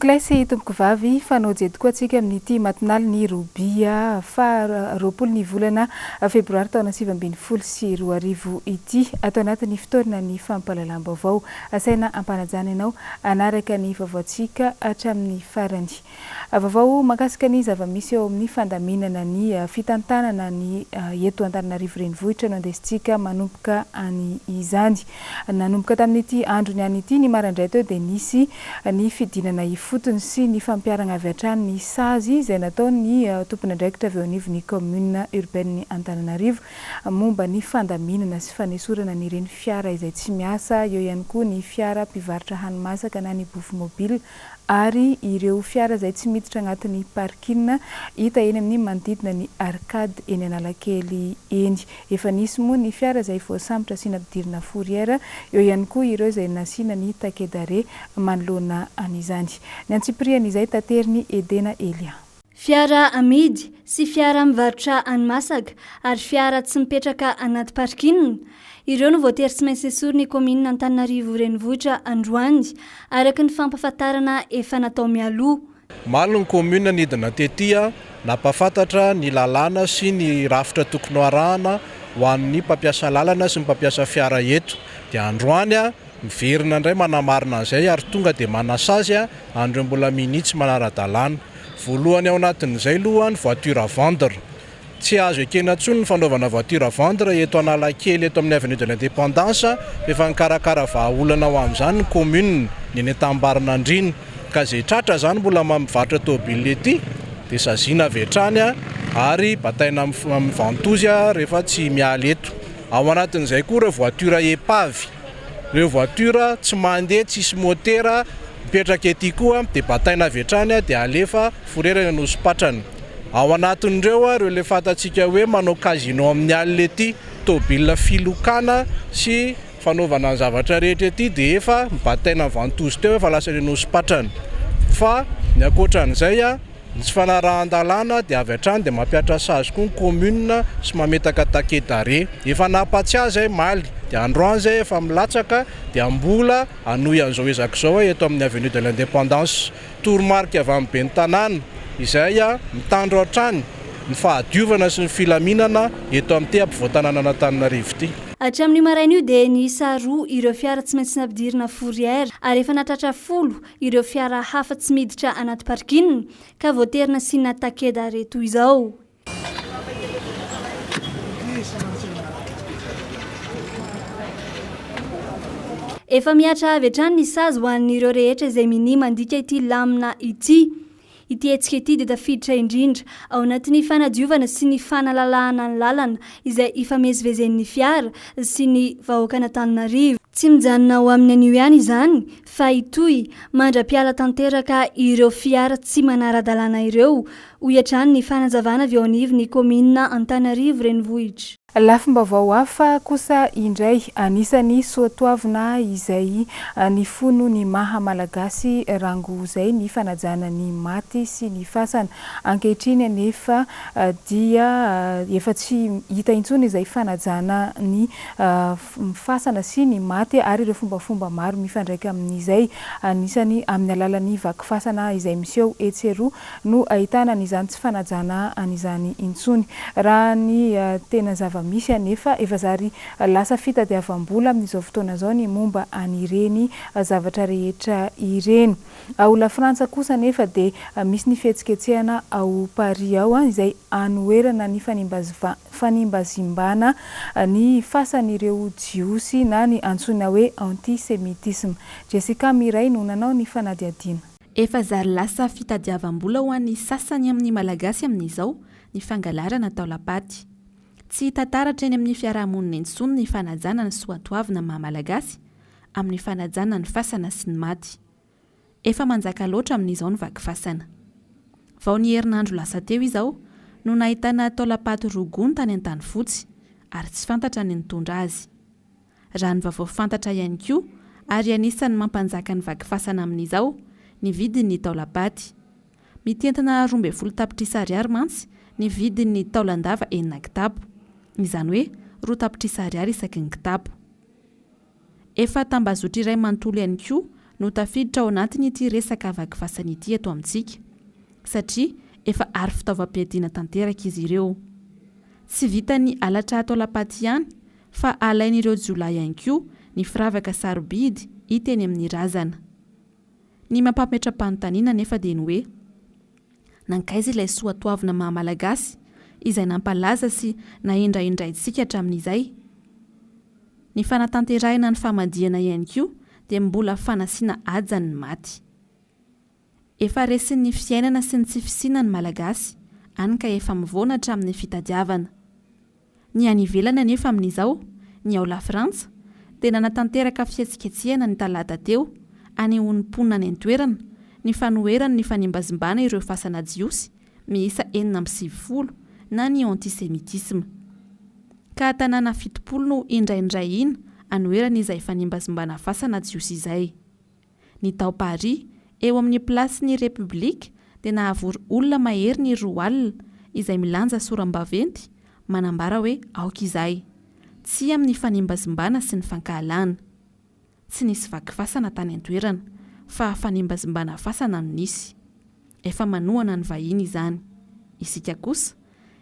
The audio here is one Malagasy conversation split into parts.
Classe tompoko vavy fanao jedy koa atsika amin'ity matinaly ny robia fa roapolo ny volana febroary taona 2024 ity atao anatin'ny fotoana ny fampahalalam-baovao asaina ampanajana ianao anaraka ny vaovaontsika hatramin'ny farany. Vaovao mahakasika ny zava-misy eo amin'ny fandaminana ny fitantanana ny eto Antananarivo renivohitra no andesintsika manomboka any izany. Nanomboka tamin'ity andro ny any ity ny marandray teo dia nisy ny fidinana ifotony sy ny fampiarana avy hatrany ny sazy izay nataony tompony andraikitra avy eo anivon'ny commune urbaine Antananarivo momba ny fandaminana sy fanesorana n'ireny fiara izay tsy miasa, eo ihany koa ny fiara mpivarotra hani-masaka na ny bofo mobile ary ireo fiara izay tsy miditra agnatin'ny parking hita eny amin'ny manodidina ny arcade eny Analakely eny. Efa nisy moa ny fiara izay voasambotra sy nampidirina fourrière, eo ihany koa ireo izay nasiana ny takedare manoloana an'izany. Ny antsipirian'izay tateriny Edena Elia. Fiara amidy sy fiara mivarotra hani-masaka ary fiara tsy mipetraka anaty parking. Ireo no voatery tsy maintsy esoriny commune Antananarivo renivohitra androany araka ny fampahafantarana efa natao mialoha. Malo ny commune nidina tetia napafantatra ny lalàna sy ny rafitra tokony arahana ho an'ny mpampiasa lalana sy ny mpampiasa fiara eto. Dia androany miverina indray manamarina an'izay ary tonga dia manasazy andreo mbola minitsy manara-dalàna. Voalohany ao anatin'izay aloha ny voiture à vendre. Tsy azo ekena intsony ny fanaovana voiture à vendre eto Analakely eto amin'ny avenue de l'Indépendance efa nikarakara vahaolana ho amin'izany ny commune ny tambarina andriny ka izay tratra izany mbola mivarotra tômôbila ety dia saziana avy hatrany ary bataina amin'ny vantozy rehefa tsy mialy eto. Ao anatin'izay koa ireo voiture épave, ireo voiture tsy mandeha tsisy motera mipetraka ety koa dia bataina avy hatrany dia alefa fourrière no sipatrany. Ao anatin'ireo ireo le fantatsika hoe manao casino amin'ny alina ety, tômôbila filokana sy fanaovana ny zavatra rehetra ety dia efa bataina vantozy teo efa lasa no sipatrany. Fa ny ankoatran'izay ny tsy fanarahan-dalàna dia avy hatrany dia mampiatra sazy koa ny commune sy mametaka takedare. Efa nampatsiazy maly dia androany izay efa milatsaka dia mbola anoy an'izao ezaka izao eto amin'ny avenue de l'Indépendance. Toromarika avy amin'ny ben'ny tanàna izay mitandro hatrany ny fahadiovana sy ny filaminana eto amin'ny ampovoan-tanàna Antananarivo ity. Hatramin'ny maraina io dia niisa roa ireo fiara tsy maintsy nampidirina fourrière ary efa natratra 10 ireo fiara hafa tsy miditra anaty parking ka voatery nasiana takedare toy izao. Efa miatra avy hatrany ny sazy ho an'ireo rehetra izay mini mandika ity lamina ity. Ity hetsika ity dia tafiditra indrindra ao anatin'ny fanadiovana sy ny fanalalahana ny lalana izay ifamezivezen'ny fiara sy ny vahoaka Antananarivo. Tsy mijanona ao amin'ny anio ihany izany fa itoy mandra-piala tanteraka ireo fiara tsy manara-dalàna ireo ho hatrany ny fanazavana avy ao anivon'ny commune Antananarivo renivohitra. Lafim-baovao hafa kosa indray anisany soatoavina izay nifono ny maha malagasy rango izay ny fanajana ny maty sy ny fasana. Ankehitriny anefa dia efa tsy hita intsony izay fanajana ny fasana sy ny maty ary ireo fombafomba maro mifandraika amin'izay. Anisany amin'ny alalan'ny vaky fasana izay miseho etseroa no ahitana an'izany tsy fanajana an'izany intsony. Raha ny tena misy anefa efa zary lasa fitadiavam-bola amin'izao fotoana izao ny momba anireny zavatra rehetra ireny. Ao la Frantsa kosa anefa dia misy ny fihetsiketsehana ao Paris ao izay anoherana ny fanimbazimbana ny fasan'ireo jiosy na ny antsoina hoe antisemitisme. Jessica Miray no nanao ny fanadiadiana. Efa zary lasa fitadiavam-bola ho an'ny sasany amin'ny malagasy amin'izao ny fangalarana tao lapaty. Tsy tantaratra eny amin'ny fiarahamonina intsony ny fanajana ny soatoavina maha-malagasy amin'ny fanajana ny fasana sy ny maty. Efa manjaka loatra amin'izao ny vaky fasana. Vao ny herinandro lasa teo izao no nahitana tao lapaty rogony tany an-tanifotsy ary tsy fantatra ny nitondra azy. Raha ny vaovao fantatra ihany koa ary anisany mampanjaka ny vaky fasana amin'izao ny vidin'ny tao lapaty. Mitentina 12 tapitrisa ariary mantsy ny vidin'ny taolandava enina kitapo. Izany hoe 2 tapitrisa ariary isaky ny kitapo. Efa tambazotra iray manontolo ihany koa no tafiditra ao anatiny ity resaka vakivasan' ity eto amintsika satria efa ary fitaovam-piadiana tanteraka izy ireo. Tsy vitany alatra atao lapaty ihany fa alain'ireo jolay ihany koa ny firavaka sarobidy hiteny amin'ny razana. Ny mampametra-panontaniana nefa dia ny hoe nankaiza ilay soatoavina mahamalagasy izay nampalaza sy naindraindraintsika hatramin'izay. Ny fanatanterahina ny famadihana ihany koa dia mbola fanasiana ajany maty. Efa resin'ny fiainana sy ny tsy fisiana ny malagasy, any ka efa mivoana hatramin'ny fitadiavana. Ny any ivelana nefa amin'izao, ny ao la Frantsa, dia nanatanteraka fihetsiketsehana ny talata teo, any onimponina ny antoerana, ny fanoherana ny fanimbazimbana ireo fasana jiosy, miisa 470 na ny antisemitisme. Ka tanàna 70 no indraindray ina anoherana izay fanimbazimbana fasana jiosy izay. Ny tao Paris, eo amin'ny plasin'ny Republika, dia nahavory olona mahery ny 2 alina izay milanja soram-baventy manambara hoe aoka izay. Tsy amin'ny fanimbazimbana sy ny fankahalana. Tsy nisy vaky fasana tany antoerana, fa fanimbazimbana fasana no nisy. Efa manohana ny vahiny izany. Isika kosa,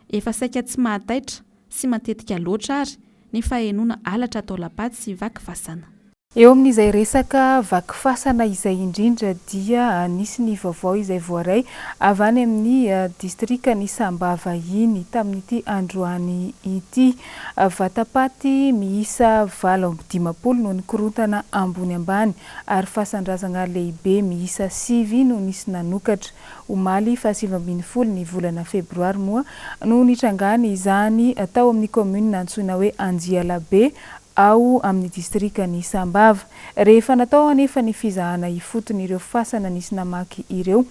efa saika tsy mahataitra sy matetika loatra ary ny fahenoana alatra atao lapaty sy vaky fasana. Eo amin'izay resaka vaky fasana izay indrindra dia nisy ny vaovao izay voaray avy any amin'ny distrika ny Sambava iny tamin'ity androany ity. Vatapaty miisa 720 no nikorontana ambony ambany ary fasan-drazana lehibe miisa 5 no nisy nanokatra. Omaly 7 ny volana Febroary moa no nitrangany izany tao amin'ny commune antsoina hoe Anjialabe ao amin'ny distrika ny Sambava. Rehefa natao anefa ny fizahana ifoton'ireo fasana nisy namaky ireo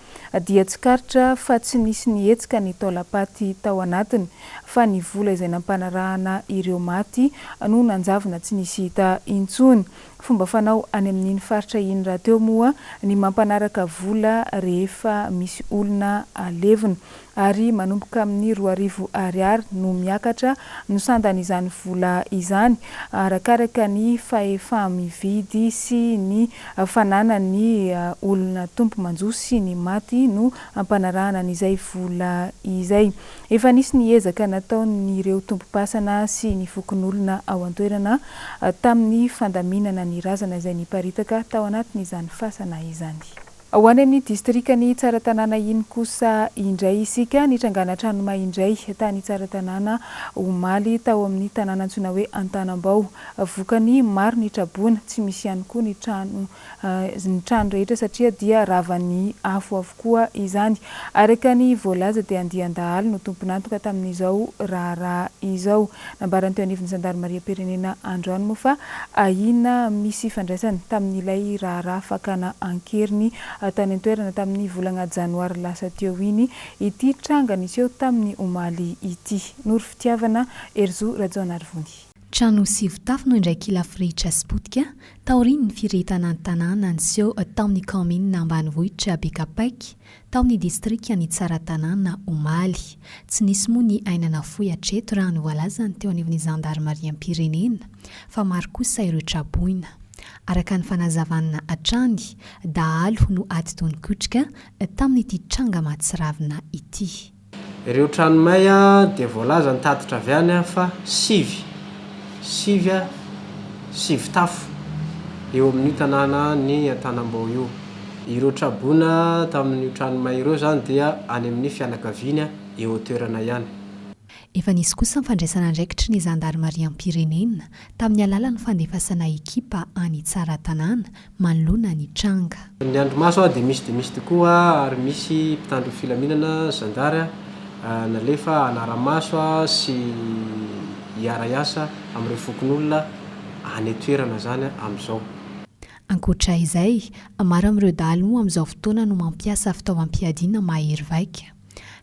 dia tsy karitra fa tsy nisy nihetsika ny taolapaty tao anatiny fa ny vola izay nampanarahana ireo maty no nanjavona tsy nisy hita intsony. Fomba fanao any amin'iny faritra iny raha teo moa ny mampanaraka vola rehefa misy olona alevina ary manomboka amin'ny 2,000 ariary no miakatra no sandany izany vola izany arakaraka ny fahefa mividy sy ny fananany olona tompo manjoso sy ny maty no ampanarahana n'izay vola izay. Efa nisy niezaka nataon'ireo tompo-pasana sy ny fokon'olona ao an-toerana tamin'ny fandaminana ny razana izay niparitaka tao anatin'izany fasana izany. Ao any amin'ny distrika ny Tsaratanàna iny kosa indray isika nitrangana trano indray tany Tsaratanàna Omaly tao amin'ny tanàna antsoina hoe Antanambao. Vokany maro ny traboana, tsy misy ihany koa ny trano rehetra satria dia ravany afo avokoa izany. Araka ny voalaza dia andian-dahalo no tompon'antoka tamin'izao raharaha izao. Nambarany teo anivon'ny Zandarmariam-pirenena androany moa fa ahina misy fandraisany tamin'ilay raharaha fakana ankeriny tany an-toerana tamin'ny volana janoary lasa teo iny ity tranga nisy eo tamin'ny Omaly ity. Noro fitiavana Erzo Rajaonarivony. Trano 7 tafo no indray kilafiritra Spotika taoriny ny firetana an-tanàna niseho tao amin'ny commune ambanivohitra Bekapaiky tao amin'ny distrika ny Tsaratanàna Omaly. Tsy nisy moa ny ainana fohy hatreto raha ny voalazany teo anivon'ny Zandarmariam-pirenena fa maro kosa ireo traboina. Araka ny fanazavana hatrany, dahalo no aty tony-kotrika tamin'ity tranga mahatsiravina ity. Ireo trano may dia voalaza ny tatitra avy any fa sivy tafo eo amin'ny tanàna ny Antanambao io. Ireo traboina tamin'ny trano may ireo zany dia any amin'ny fianakaviana eo toerana ihany. Efa nisy kosa fandraisana andraikitra ny Zandarmariam-pirenena tamin'ny alalan'ny fandefasana ekipa any Tsaratanàna manoloana ny tranga. Ny andromaso dia misy tokoa ary misy mpitandro filaminana zandara nalefa anaramaso sy iara-iasa amin'ireo fokon'olona any toerana zany amin'izao. Ankoatra izay, maro amin'ireo dahalo moa amin'izao fotoana no mampiasa fitaovam-piadiana mahery vaika.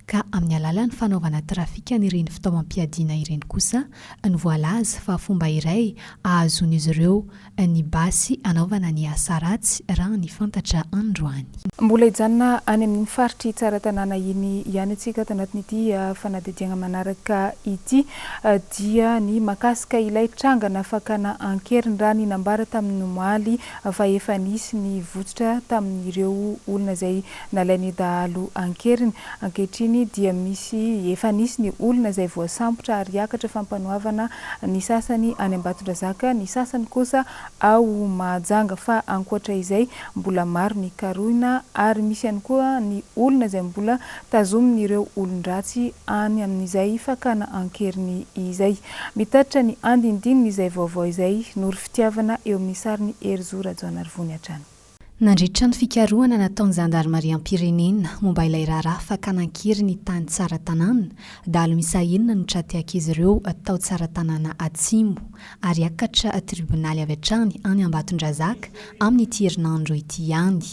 ka amin'ny alalan'ny fanaovana trafika n'ireny fitaovam-piadiana ireny kosa ny voalaza fa fomba iray ahazon'izy ireo ny basy anaovana ny asa ratsy raha ny fantatra androany. Mbola hijanona any amin'ny faritry tsara tanàna iny ihany antsika tao anatin'ity fanadihadiana manaraka ity dia ny makasika ilay trangana fakana ankeriny raha ny nambara tamin'ny omaly fa efa nisy ny votsitra tamin'ireo olona izay nalainy dahalo ankeriny. Ankehitriny dia misy efa nisy ny olona izay voasambotra ary hiakatra fampanoavana, ny sasany any Ambatondrazaka, ny sasany kosa ao Mahajanga, fa ankoatra izay mbola maro ny karohina ary misy ihany koa ny olona izay mbola tazomin'ireo olon-dratsy any amin'izay fakana ankeriny izay. Mitatitra ny andindininy izay vaovao izay nory fitiavana eo amin'ny sariny Erzora Joanarivony hatrany. Nandritra ny fikarohana nataon'ny zandarmariam-pirenena momba ilay raharaha fakana ankeriny tany tsara tanàna, dalo misahenina no trateaka izy ireo tao tsara tanàna Atsimo ary akatra tribonaly avy hatrany any Ambatondrazaka amin'ity herinandro ity ihany.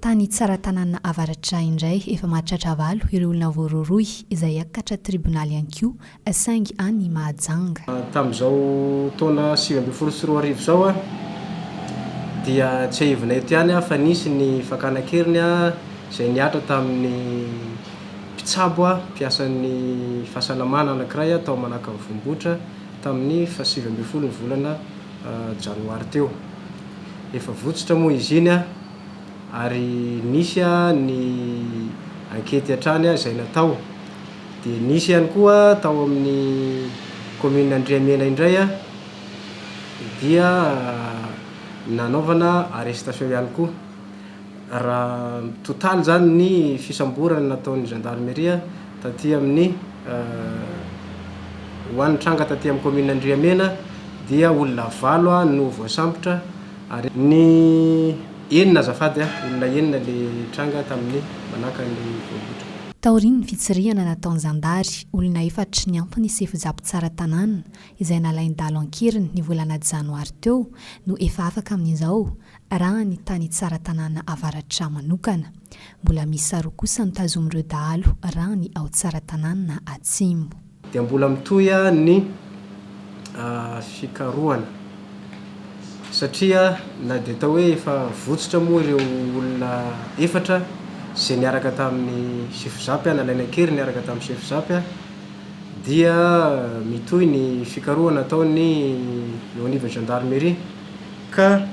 Tany tsara tanàna avaratra indray efa mahatratra valo ireo olona voaroroy izay akatra tribonaly ihany koa saingy any Mahajanga. Tamin'izao taona 2024 zao dia tsy hivina eto ihany fa nisy ny fakana ankeriny izay niatra tamin'ny mpitsabo mpiasan'ny fahasalamana anankiray tao manaka Vombotra tamin'ny 7 ny volana janoary teo. Efa votsitra moa izy iny ary nisy ny ankety hatrany izay natao. Dia nisy ihany koa tao amin'ny commune Andriamena indray dia nanaovana arrestation ihany koa. Raha totaly zany ny fisamborana nataon'ny gendarmerie taty amin'ny hoan'ny tranga taty amin'ny commune Andriamena dia olona 9 no voasambotra ary ny enina azafady olona enina le tranga tamin'ny manaka ny Vombotra. Taoriny ny fitsirihana nataon'ny zandary olona 4 ny ampy ny sefizapo tsara tanàna izay nalainy dalo ankeriny ny volana janoary teo no efa afaka amin'izao raha ny tany tsara tanàna avaratra manokana. Mbola misy saro kosa nitazomin'ireo dahalo raha ny ao tsara tanàna Atsimo. Dia mbola mitoy ny fikarohana satria na dia tao hoe efa votsitra moa ireo olona 4 izay niaraka tamin'ny sefizapy nalainy ankeriny niaraka tamin'ny sefizapy dia mitoy ny fikarohana ataony eo anivon'ny gendarmerie ka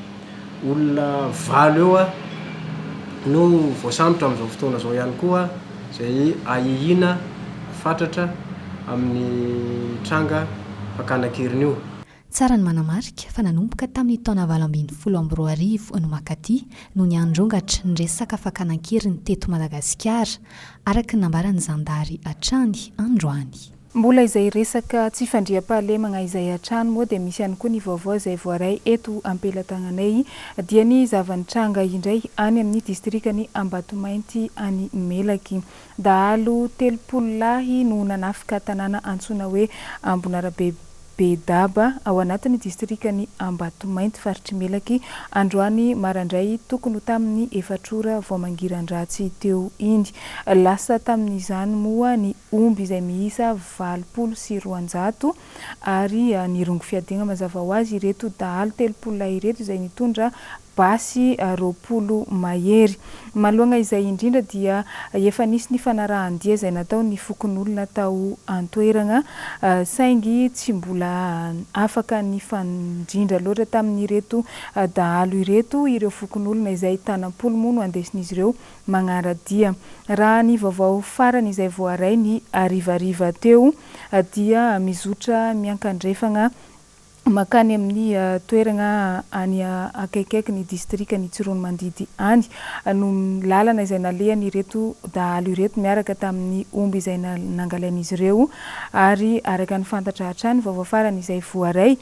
olona 9 eo no voasambotra amin'izao fotoana zao ihany koa izay ahihina fatratra amin'ny tranga fakana ankeriny io. Tsara ny manamarika fa nanomboka tamin'ny taona 2024 no makaty no ny androngatra ny resaka fakana ankeriny teto Madagasikara araka ny nambaran'ny zandary hatrany androany. Mbola izay resaka tsy fandriam-pahalemana izay hatrany moa dia misy ihany koa ny vaovao izay voaray eto ampelatananay dia ny zavantranga indray any amin'ny distrikany Ambatomainty any Melaky. Dahalo 30 lahy no nanafika tanàna antsoina hoe Ambonarabe Bedaba ao anatin'ny distrikany Ambatomainty faritry Melaky androany marandray tokony tamin'ny 4 Vaomangiran-dratsy teo iny. Lasa tamin'izany moa ny omby izay miisa 200 ary ny rongo fiadiana mazava ho azy ireto dahalo 30 ireto izay nitondra basy 20 mahery. Malohana izay indrindra dia efa nisy ny fanarahan-dia izay natao ny fokon'olona tao antoerana saingy tsy mbola afaka ny fandrindra loatra tamin'ireto dahalo ireto ireo fokon'olona izay tanam-polo moa no andesin'izy ireo magnaradia. Raha ny vaovao farany izay voaray ny arivariva teo dia mizotra miankandrefana makany amin'ny toerana any akaikaiky ny distrikany Tsirono Mandidy any no lalana izay nalehany ireto dahalo ireto miaraka tamin'ny omby izay nangalain'izy ireo ary araka ny fantatra hatrany vaovao farany izay voaray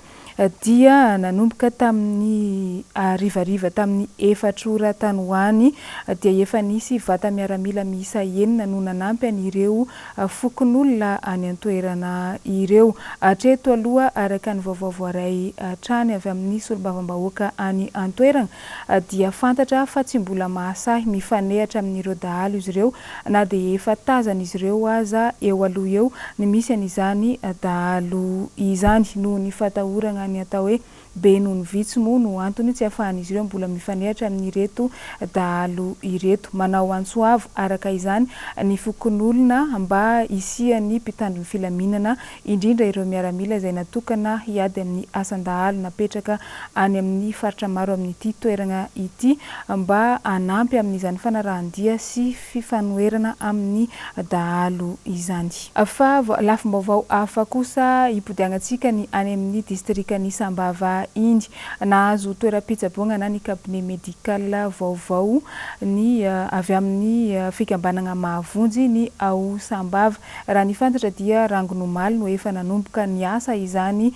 dia nanomboka tamin'ny rivariva tamin'ny 4 ora tany hoany dia efa nisy vata miaramila miisa 9 no nanampy an'ireo fokon'olona any antoerana ireo. Hatreto aloha araka ny vaovao voaray trany avy amin'ny solombavambahoaka any antoerana dia fantatra fa tsy mbola mahasahy mifanehatra amin'ireo dahalo izy ireo na dia efa tazana izy ireo aza eo aloha eo ny misy an'izany dahalo izany noho ny fatahorana ny atao hoe be noho ny vitsy moa no antony tsy ahafahan'izy ireo mbola mifanehatra amin'ireto dahalo ireto. Manao antsoavo araka izany ny fokon'olona mba isian'ny mpitandro ny filaminana indrindra ireo miaramila izay natokana hiady amin'ny asan-dahalo napetraka any amin'ny faritra maro amin'ity toerana ity mba hanampy amin'izany fanarahan-dia sy fifanoherana amin'ny dahalo izany. Fa lafim-baovao hafa kosa hipodianantsika ny any amin'ny distrikany Sambava Indy nahazo toeram-pitsaboana na ny cabinet médical vaovao ny avy amin'ny fikambanana mahavonjy ny ao Sambava. Raha ny fantatra dia rangonomaly no efa nanomboka ny asa izany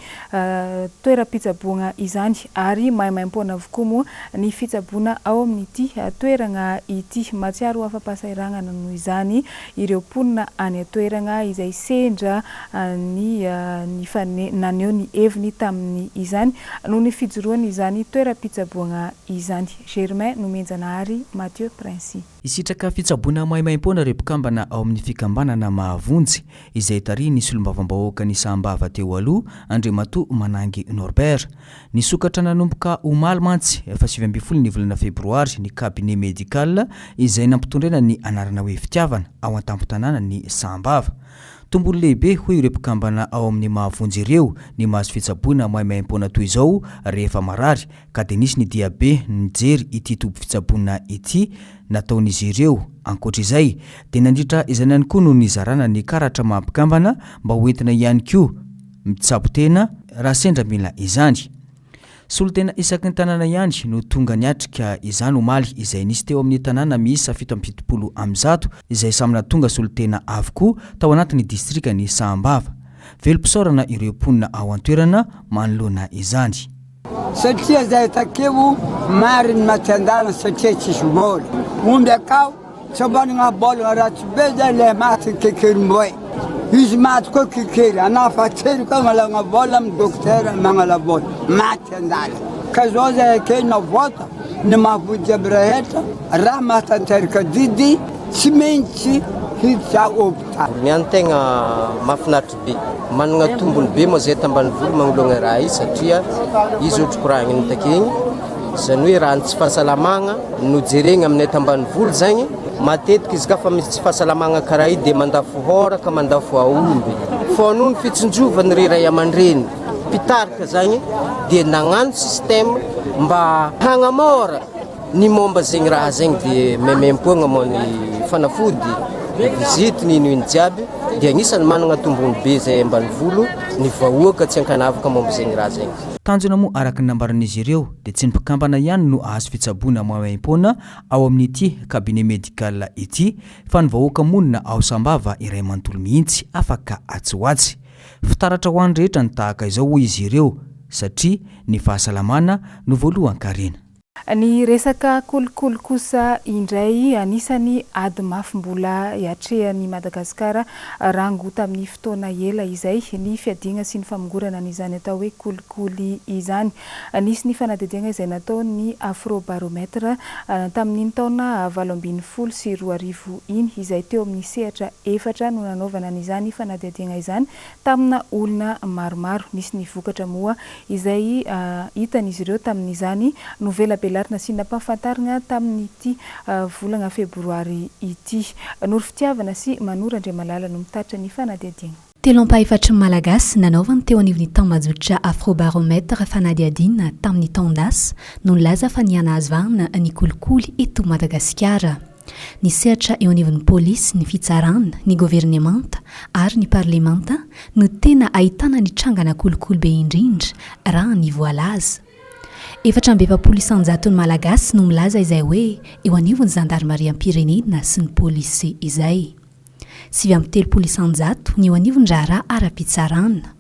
toeram-pitsaboana izany ary mahimaimpona avokoa moa ny fitsaboana ao amin'ity toerana ity. Matsiaro afa-pahasahiranana noho izany ireo mponina any toerana izay sendra naneho ny heviny tamin'ny izany noho ny fijoroany izany toeram-pitsaboana izany. Germain Nomenjanahary, Mathieu Prince. Isitraka fitsaboana mahimaimpona ireo mpikambana ao amin'ny fikambanana mahavonjy izay tary ny solombavambahoaka ny Sambava teo aloha Andriamatoa Manangy Norbert. Ny sokatra nanomboka omaly mantsy 7 ny volana Febroary ny cabinet médical izay nampitondrena ny anarana hoe fitiavana ao an-tampon-tanàna ny Sambava. Tombolo lehibe hoy ireo mpikambana ao amin'ny mahavonjy ireo ny mahazo fitsaboana mahimaimpona toy izao rehefa marary ka dia nisy ny diabe nijery ity tobo fitsaboana ity nataon'izy ireo. Ankoatr'izay dia nandritra izany ihany koa noho ny zarana ny karatra mahampikambana mba hoentina ihany koa mitsabo tena raha sendra mila izany. Solotena isaky ny tanàna ihany no tonga niatrika izany omaly izay nisy teo amin'ny tanàna miisa 770 ambizato izay samina tonga solotena avokoa tao anatin'ny distrikany Sambava. Velom-pisaorana ireo mponina ao an-toerana manoloana izany. Satria zay takeo mariny maty-andalana satria tsisy vola. Omby akao tsambanana bolana ratsy be zay le maty kekerim-boay. Izy maty koa kekery anafatseri koa malagna vola amin'ny dokotera magnala vola maty andala. Ka zao zay ake navota ny mahavonjy aby rehetra raha mahatanteraka didy tsy maintsy hiditra hôpitaly. Ny an-tegna mahafinaritra be manana tombony be moa zay tambanivolo magnoloana raha io satria izy ohatry koragniny takegny zany hoe raha tsy fahasalamagna no jeregny aminay tambanivolo zagny matetiky izy ka fa misy tsy fahasalamagna karaha io dia mandafo hora ka mandafo aomby fa noho ny fitsinjovany ray aman-dreny pitarika zagny dia nagnano système mba hagnamora ny momba zegny raha zegny dia maimaimpogna moa ny fanafody vizity ny ino jiaby dia agnisan'ny manana tombony be zay ambanivolo ny vahoaka tsy ankanavaka momba zegny raha zegny. Tanjona moa araka ny nambaran'izy ireo dia tsy ny mpikambana ihany no azo fitsaboana mahimaimpona ao amin'ity cabinet médical ity fa ny vahoaka monina ao Sambava iray manontolo mihitsy afaka atsoatsy. Fitaratra ho an'ny rehetra ny tahaka izao hoy izy ireo satria ny fahasalamana no voalohany-karena. Ny resaka kolokolo kosa indray anisany ady mafy mbola hiatrehan'ny Madagasikara rango tamin'ny fotoana ela izay ny fiadiana sy ny famongorana n'izany atao hoe kolikoly izany. Nisy ny fanadihadiana izay nataon'ny afrobarometra tamin'ny taona 2012 iny izay teo amin'ny sehatra 4 no nanaovana n'izany fanadihadiana izany tamina olona maromaro. Nisy ny vokatra moa izay hitan'izy ireo tamin'izany novela belarina sy nampahafantarana tamin'ity volana Febroary ity. Noro fitiavana sy Manora Andriamalala no mitaritra ny fanadihadiana. Telo ampahefatry ny Malagasy nanaovany teo anivon'ny tambazotry afrobarometra fanadihadiana tamin'ny taondasy no nilaza fa nianazvana ny kolikoly eto Madagasikara. Ny sehatra eo anivon'ny polisy, ny fitsarana, ny governemanta ary ny parlemanta no tena ahitana ny trangana kolikoly be indrindra raha ny voalaza. Efatra amby 700 ny Malagasy no milaza izay hoe eo anivon'ny zandarmariam-pirenena sy ny polisy izay. 730 ny eo anivon'ny raharaha ara-pitsarana.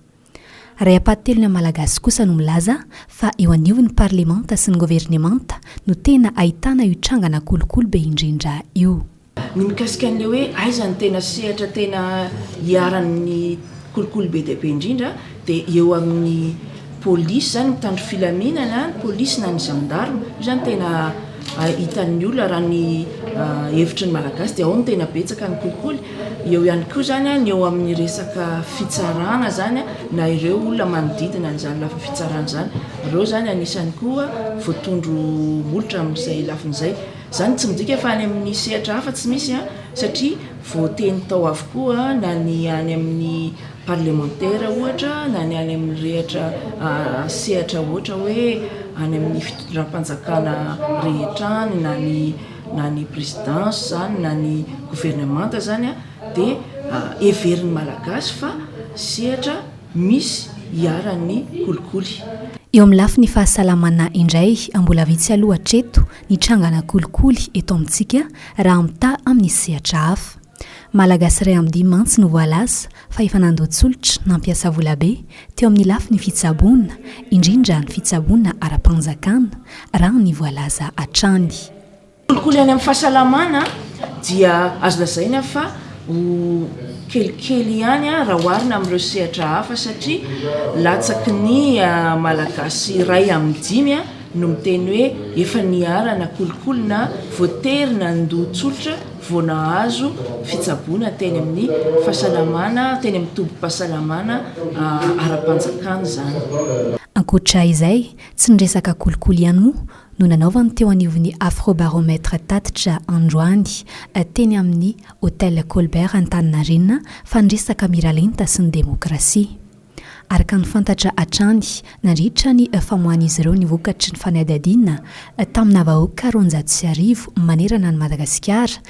Ray apatelo ny Malagasy kosa no milaza fa eo anivon'ny parlemanta sy ny governemanta no tena ahitana io trangana kolikoly be indrindra io. Ny mikasika an'ilay hoe aizany tena sehatra tena hiaran'ny kolikoly be dia be indrindra dia eo amin'ny polisy zany mitandro filaminana ny polisy na ny gendarme io zany tena hitan'ny olona raha ny hevitry ny malagasy dia ao ny tena betsaka ny kolikoly eo ihany koa zany ny eo amin'ny resaka fitsarana zany na ireo olona manodidina n'izany lafa fitsarana zany ireo zany anisany koa voatondro molotra amin'izay lafin'izay zany tsy midika fa any amin'ny sehatra hafa tsy misy satria voateny tao avokoa na ny any amin'ny parlementaire ohatra na ny any amin'ny rehatra sehatra ohatra hoe any amin'ny fitondram-panjakana rehetrany na ny présidence zany na ny gouvernemanta zany dia everin'ny malagasy fa sehatra misy hiaran'ny kolikoly. Eo amin'ny lafi ny fahasalamana indray mbola vitsy aloha hatreto ny trangana kolikoly eto amintsika raha mita amin'ny sehatra hafa. Malagasy ray amin'ny mantsy no voalaza fa efa nandotsolotra nampiasa volabe teo amin'ny lafi ny fitsaboana indrindra ny fitsaboana ara-panjakana raha ny voalaza hatrany. Kolikoly any amin'ny fahasalamana dia azo lazaina fa kelikely ihany raha oharina amin'ireo sehatra hafa satria latsaky ny malagasy ray amin'ny 5 no miteny hoe efa niarana kolikoly na voaterina ndotsolotra vao nahazo fitsaboana teny amin'ny fahasalamana teny amin'ny tombo-pahasalamana ara-panjakana zany. Ankoatra izay tsy niresaka kolikoly ihany moa no nanaovany teo anivon'ny afrobaromètre tatitra androany teny amin'ny hôtel Colbert Antaninarenina fanresaka miralenta sy ny demokrasia. Araka ny fantatra hatrany nandritra ny famohan'izy ireo ny vokatry ny fanadihadiana tamina vahoaka 400,000 manerana ny Madagasikara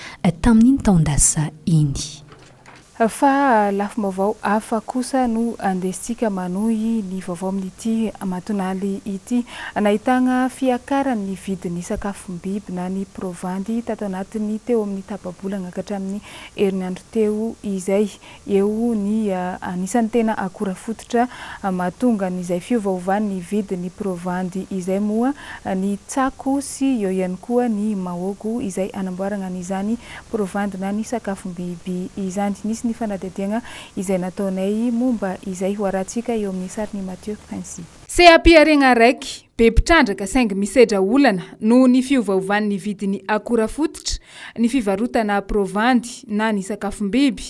tamin'iny taondasa iny. Fa lafim-baovao hafa kosa no andesitsika manohy ny vaovao amin'ity matonaly ity nahitana fiakaran'ny vidin'ny sakafom-biby na ny provandy tato anatiny teo amin'ny tapabolana akatra amin'ny herinandro teo izay eo ny anisan'ny tena akora fototra mahatonga n'izay fiovaovan'ny vidin'ny provandy izay moa ny tsako sy eo ihany koa ny mahogo izay anamboarana n'izany provandy na ny sakafom-biby izany. Nisy ny fanadihadiana izay nataonay momba izay hoarantsika eo amin'ny sariny Mathieu Prince. Sehampiarena raiky be mpitrandraka saingy misedra olana no ny fiovaovan'ny vidin'ny akora fototra ny fivarotana provandy na ny sakafom-biby.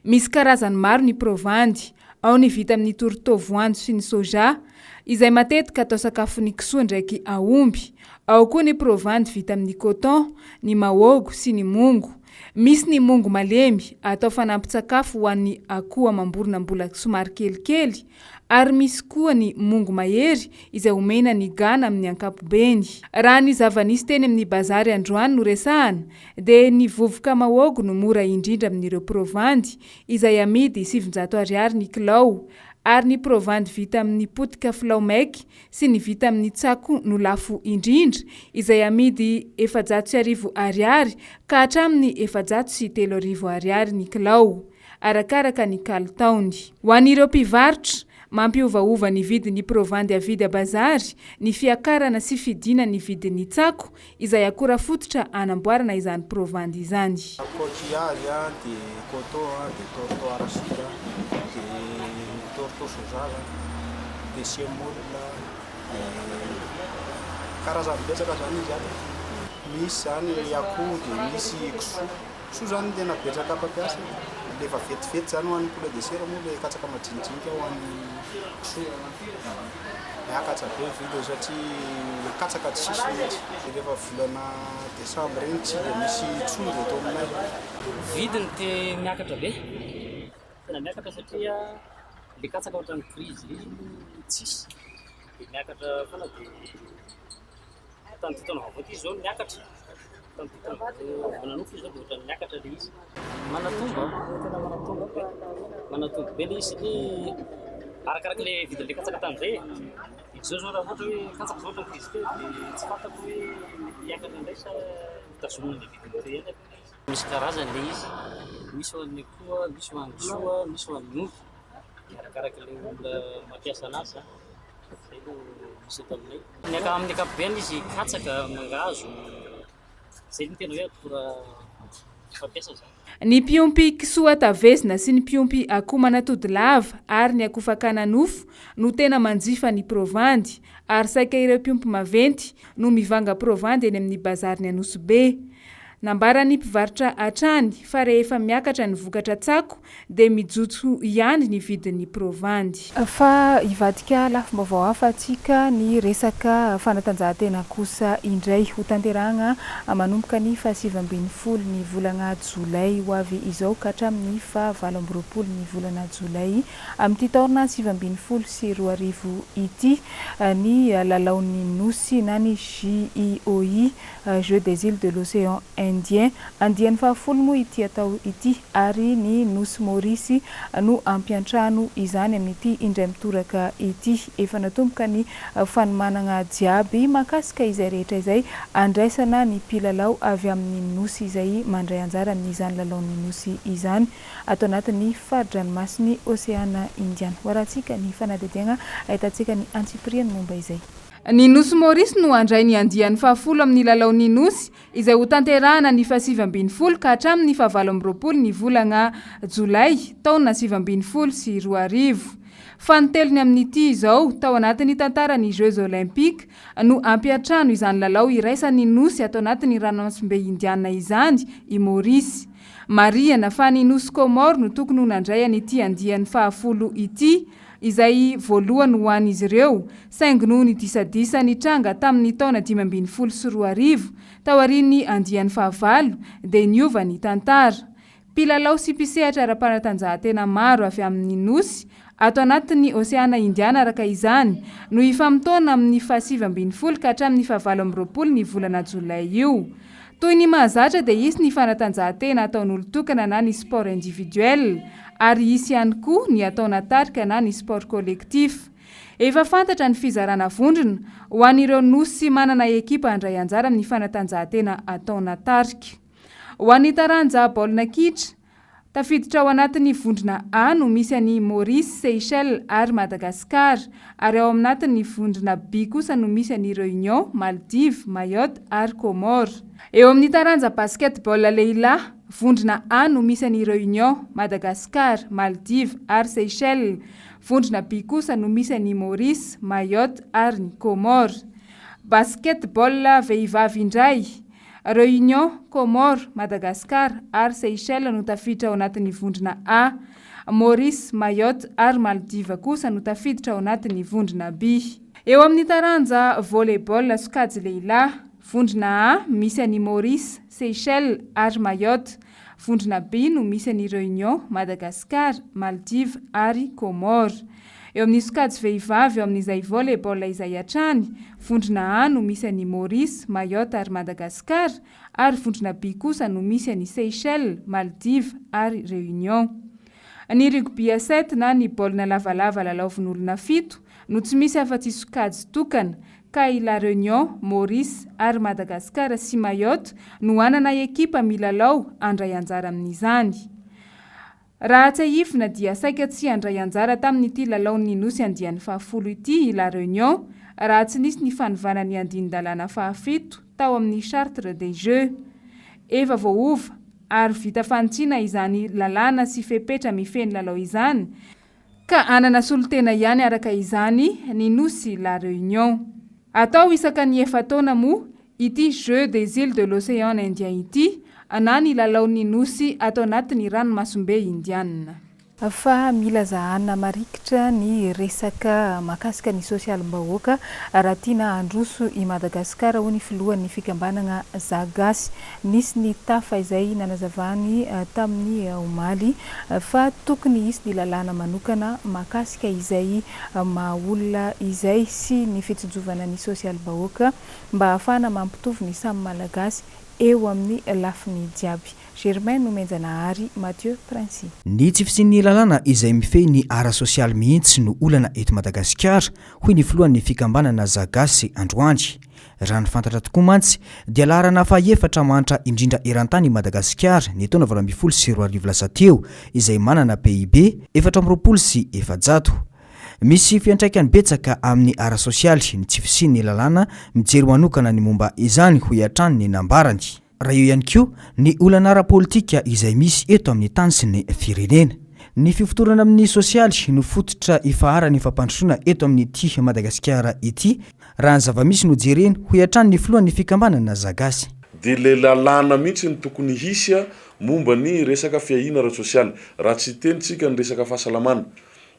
Misy karazany maro ny provandy, ao ny vita amin'ny tourteau-voanjo sy ny soja izay matetika atao sakafon'ny kisoa ndraiky aomby, ao koa ny provandy vita amin'ny coton, ny mahogo sy ny mongo. Misy ny mongo malemy atao fanampin-tsakafo ho an'ny akoho amam-borona mbola somary kelikely, ary misy koa ny mongo mahery izay omena ny gana amin'ny ankapobeny. Raha ny zava-nisy teny amin'ny bazary androany no resahana dia ny vovoka mahogo no mora indrindra amin'ireo provandy izay amidy 700 ariary ny kilao, ary ny provandy vita amin'ny potika filao maiky sy ny vita amin'ny tsako no lafo indrindra izay amidy 400 ariary ka hatramin'ny 403 ariary ny kilao arakaraka ny kalitaony. Ho an'ireo mpivarotra mampiovaova ny vidin'ny provandy avidy a bazary, ny fiakarana sy fidina ny vidin'ny tsako izay akora fototra anamboarana izany provandy izany. Coquillage de coton de tourteau arachide tourteau soja de semoule karazany betsaka zany zany. Misy zany akoho de misy kisoa zany tena betsaka mpampiasa lefa vetivety zany ho an'ny poulet de chair moa le katsaka majinijinika ho an'ny kisoa. Miakatra be vidiny satria katsaka tsy sisy mihitsy. Rehefa volana Desambre iny tsy dia misy tsondro eto aminay. Vidiny te miakatra be. Tena miakatra satria le katsaka ohatran'ny krizy tsisy. Dia miakatra foana dia tamin'ny fotoana vaovao ty zao miakatra. Tamin'ny fotoana vonanofy zao dia ohatran'ny miakatra le izy. Manatomba, tena manatombo be le izy satria arakaraka le vidin'le katsaka tamin'izay. Izao zao raha ohatra hoe katsaka zao ohatran'ny krizy teo dia tsy fantako hoe miakatra indray sa tazomina le vidiny teo ihany. Misy karazany le izy. Misy ho an'ny akoho, misy ho an'ny kisoa, misy ho an'ny ovy. Arakaraka le olona mampiasa anazy zay no misy eto aminay. Ny amin'ny ankapobeny izy katsaka mangahazo. Zay no tena hoe akora fampiasa zany. Ny mpiompy kisoa tavesina sy ny mpiompy akoho manatody lava ary ny akoho fakana nofo no tena manjifa ny provandy ary saika ireo mpiompy maventy no mivanga provandy eny amin'ny bazariny Anosibe. Nambarany mpivarotra atrany fa rehefa miakatra ny vokatra tsako dia mijotso ihany ny vidin'ny provandy. Fa ivadika lafim-baovao hafa atsika ny resaka fanatanjahantena kosa indray ho tanterahana manomboka ny 27 ny volana Jolay ho avy izao ka hatramin'ny 24 ny volana Jolay amin'ity taona 2022 ity ny lalaon'ny nosy na ny JIOI Jeux des îles de l'océan Indien andiany fahafolo moa ity atao ity ary ny nosy Maurice no ampiantrano izany amin'ity indray mitoraka ity efa natomboka ny fanomanana jiaby makasika izay rehetra izay andraisana ny mpilalao avy amin'ny nosy izay mandray anjara amin'izany lalaon'ny nosy izany atao anatin'ny faridranomasiny Oseana Indiana. Waratsika ny fanadediana ahitantsika ny antsipriany momba izay. Ny nosy Maurice no andray ny andiany fahafolo amin'ny lalaon'ny nosy izay ho tanterahana ny 27 ka hatramin'ny 24 ny volana Jolay taona 2022. Fanotelony amin'ity izao tao anatin'ny tantaran'ny Jeux Olympiques no ampiantrano izany lalao iraisan'ny nosy atao anatin'ny ranomasimbe indiana izany i Maurice. Mariana fa ny nosy Comore no tokony ho nandray an'ity andiany fahafolo ity izay voalohany ho an'izy ireo saingy noho ny disadisa ny tranga tamin'ny taona 2022 tao aorian'ny andiany fahavalo dia niova ny tantara. Mpilalao sy mpisehatra ara-panatanjahantena maro avy amin'ny nosy ato anatin'ny Oseana Indiana araka izany no ifamtaona amin'ny 27 ka hatramin'ny 24 ny volana Jolay io. Toy ny mahazatra dia isy ny fanatanjahantena ataon'olo tokana na ny sport individuel ary isy ihany koa ny ataona tarika na ny sport collectif. Efa fantatra ny fizarana vondrona ho an'ireo nosy manana ekipa handray anjara amin'ny fanatanjahantena ataona tarika. Ho an'ny taranja baolina kitra tafiditra ao anatin'ny vondrona A no misy an'i Maurice, Seychelles ary Madagascar ary ao anatin'ny vondrona B kosa no misy an'i Réunion, Maldives, Mayotte ary Comore. Eo amin'ny taranja basketball lehilahy vondrona A no misy an'i Réunion, Madagascar, Maldives ary Seychelles. Vondrona B kosa no misy an'i Maurice, Mayotte ary Comore. Basketball vehivavy indray Réunion, Comore, Madagascar ary Seychelles no tafiditra ao anatin'ny vondrona A. Maurice, Mayotte ary Maldives kosa no tafiditra ao anatin'ny vondrona B. Eo amin'ny taranja volleyball sokajy lehilahy vondrona A misy an'i Maurice, Seychelles ary Mayotte. Vondrona B no misy an'i Réunion, Madagascar, Maldives ary Comore. Eo amin'ny sokajy vehivavy eo amin'izay volleyball izay hatrany, vondrona A no misy an'i Maurice, Mayotte ary Madagascar ary vondrona B kosa no misy an'i Seychelles, Maldives ary Réunion. Ny rugby à 7 na ny baolina lavalava lalaovin'olona 7 no tsy misy afa-tsy sokajy tokana ka ila Réunion, Maurice ary Madagascar sy Mayotte no anana ekipa milalao andray anjara amin'izany. Raha tsy ahifina dia saika tsy andray anjara tamin'ity lalaon'ny nosy andiany fahafolo ity ila Réunion raha tsy nisy ny fanovana ny andin-dalàna fahafito tao amin'ny Chartre des Jeux. Efa voaova ary vita fantsina izany lalàna sy fepetra mifeny lalao izany ka anana solotena ihany araka izany ny nosy la Réunion. Atao isaka ny efataona moa ity Jeux des îles de l'océan Indien ity na ny lalaon'ny nosy atao anatin'ny ranomasimbe indiana. Fa mila zahana marikitra ny resaka makasika ny sosialim-bahoaka raha tiana androso i Madagasikara ho ny filohan'ny fikambanana zagasy. Nisy ny tafa izay nanazavany tamin'ny omaly fa tokony isy ny lalàna manokana makasika izay mahaolona izay sy ny fitsonjovana ny sosialim-bahoaka mba ahafahana mampitovy ny samy malagasy eo amin'ny lafiny jiaby. Germain Nomenjanahary, Mathieu Princy. Ny tsy fisian'ny lalàna izay mifehy ny ara sosialy mihitsy no olana eto Madagasikara hoy ny filohan'ny fikambanana zagasy androany. Raha ny fantatra tokoa mantsy dia laharana fahaefatra mantra indrindra eran-tany Madagasikara ny taona 2022 lasa teo izay manana PIB 4.7%. Misy fiantraikany betsaka amin'ny ara sosialy ny tsy fisian'ny lalàna mijery manokana ny momba izany ho iatrany ny nambarany. raha eo ihany koa ny olana ara-politika izay misy eto amin'ny tany sy ny firenena. Ny fifotorana amin'ny sosialy no fototra ifahara ny fampandrosoana eto amin'ny ity Madagasikara ity raha ny zava-misy no jereny ho hatrany ny filohan'ny fikambanana zagasy. Dia le lalàna mihitsy ny tokony hisy momba ny resaka fiahina ara-sosialy raha tsy tenitsika ny resaka fahasalamana.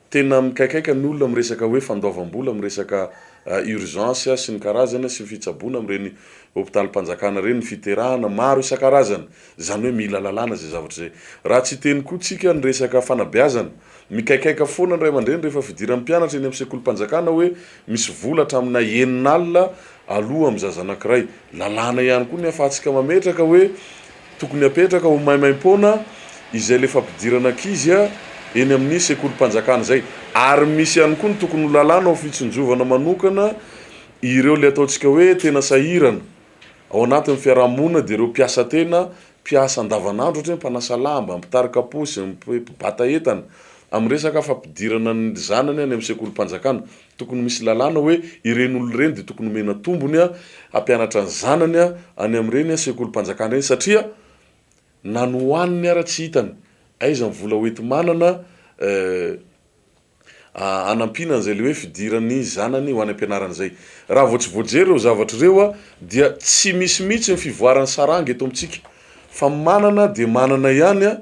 Tena mikaikaika ny olona amin'ny resaka hoe fandoavam-bola amin'ny resaka urgence sy ny karazana sy fitsaboana amin'ireny hôpitalim-panjakana ireny ny fiterahana maro isan-karazany izany hoe mila lalàna zay zavatra zay. Raha tsy teny koa tsika ny resaka fanabeazana mikaikaika foana ny ray aman-dreny rehefa fidiran'ny mpianatra eny amin'ny sekolim-panjakana hoe misy volatra amina enin'alina aloha amin'ny zaza anankiray. Lalàna ihany koa ny ahafahantsika mametraka hoe tokony apetraka ho maimaim-poana izay le fampidirana ankizy eny amin'ny sekolim-panjakana zay. Ary misy ihany koa ny tokony lalàna ho fitsinjovana manokana ireo le ataontsika hoe tena sahirana ao anatin'ny fiarahamonina dia ireo mpiasa tena mpiasa andavanandro ohatra hoe mpanasa lamba, mpitarika posy, mpibata entana amin'ny resaka fampidirana ny zanany any amin'ny sekolim-panjakana. Tokony misy lalàna hoe ireny olo ireny dia tokony mena tombony hampianatra ny zanany any amin'ireny sekolim-panjakana ireny satria nanohaniny ara tsy hitany aiza ny vola hoety manana anampinana zay le hoe fidiran'ny zanany ho any ampianarana zay. Raha vao tsy voajery ireo zavatra ireo dia tsy misy mihitsy ny fivoaran'ny saranga eto amintsika. Fa manana dia manana ihany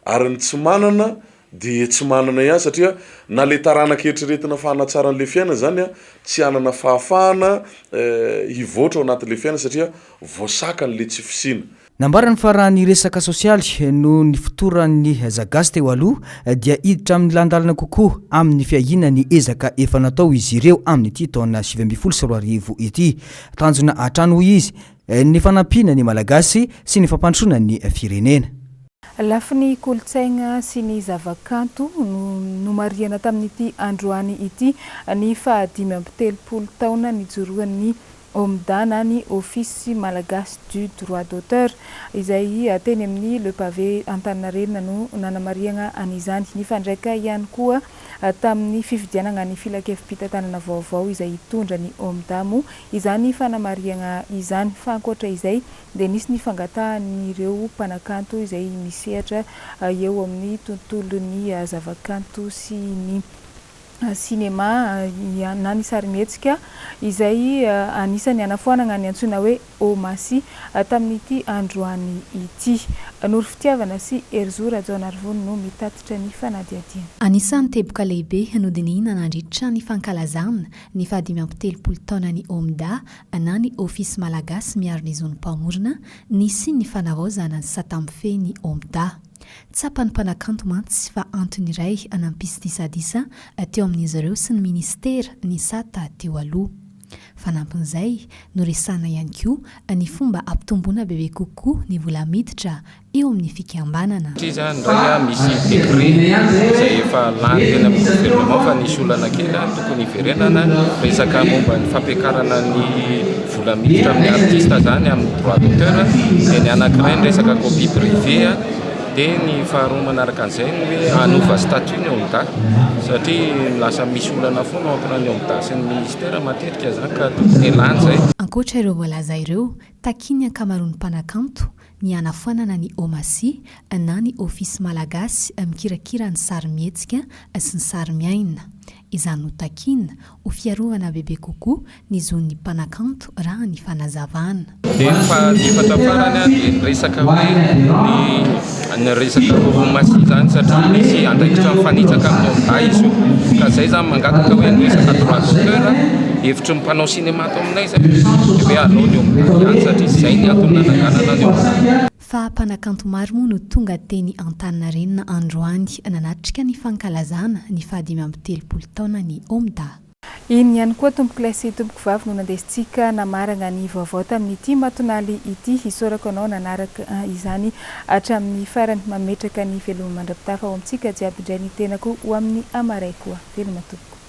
ary ny tsy manana dia tsy manana ihany satria na le taranaka eritreretina fahanatsaran'le fiaina zany tsy hanana fahafahana hivoatra ao anatin'le fiaina satria voasakany le tsy fisina. Nambarany fa raha ny resaka sosialy no ny fotoran'ny zagasy teo aloha dia hiditra amin'ny landalana kokoa amin'ny fiahina ny ezaka efa natao izy ireo amin'ny ity taona 2024 ity. Tanjona hatrany izy ny fanampiana ny malagasy sy ny fampandrosoana ny firenena. Lafi ny kolotsaina sy ny zavakanto no mariana tamin'ity androany ity ny 570 taona nijoroan'ny OMDA na ny Office Malagasy du droit d'auteur izay teny amin'ny le pavé Antaninarenina no nanamariana an'izany. Ny fandraika ihany koa tamin'ny fifidianana ny filakevim-pitantanana vaovao izay hitondra ny OMDA mo izany fanamariana izany. Fa ankoatra izay dia nisy ny fangatahan'ireo mpanakanto izay misehatra eo amin'ny tontolon'ny zavakanto sy ny cinéma na ny sarimihetsika izay anisany anafoanana ny antsoina hoe Omasy tamin'ity androany ity. Noro fitiavana sy Erzora Jaonarvon no mitatitra ny fanadiadiana. Anisan'ny teboka lehibe hanodinina nandritra ny fankalazana ny 570 taona ny OMDA na ny Office Malagasy miaro ny zony mpamorona nisy ny fanavaozana ny satamfe ny OMDA. Tsapany mpanakanto mantsy fa antony iray anampisidisa teo amin'izy ireo sy ny ministera ny sata teo aloha. Fanampin'izay no resana ihany koa ny fomba ampitomboana bebe kokoa ny vola miditra eo amin'ny fikambanana. Iza ndray misy degré izay efa lany teny amin'ny gouvernement fa nisy olana kely tokony hiverenana resaka momba ny fampiakarana ny vola miditra amin'ny artiste zany amin'ny droit d'auteur dia ny anankiray ny resaka copie privé dia ny faharoa manaraka an'izay ny hoe anova statut ny OMDA satria lasa misy olana foana ampina ny OMDA sy ny ministera matetika zany ka tokony elany zay. Ankoatra ireo voalaza ireo takiny ankamaroan'ny mpanakanto ny anafoanana ny Omasy na ny Office Malagasy mikirakira ny sarimihetsika sy ny sarimiaina. Izany no takina ho fiarovana bebe kokoa ny zon'ny mpanakanto raha ny fanazavana. Dia ny fatafarany dia resaka hoe ny resaka Omasy zany satria misy andraikitra mifanitsaka amin'ny OMDA izy io ka izay zany mangataka hoe ny resaka droit d'auteur hevitry ny mpanao sinema ato aminay zay hoe alao ny OMDA ihany satria izay ny antony nanakanana ny OMDA. Fa mpanakanto maro moa no tonga teny Antaninarenina androany nanatrika ny fankalazana ny 570 taona ny OMDA. Iny ihany koa tompoky lesy tompoky vavy no nandesintsika namarana ny vaovao tamin'ity matonaly ity hisorako anao nanaraka izany hatramin'ny farany mametraka ny veloma mandrapitafa ao amintsika jiaby indray ny tenako ho amin'ny amaray koa. Veloma tompoko.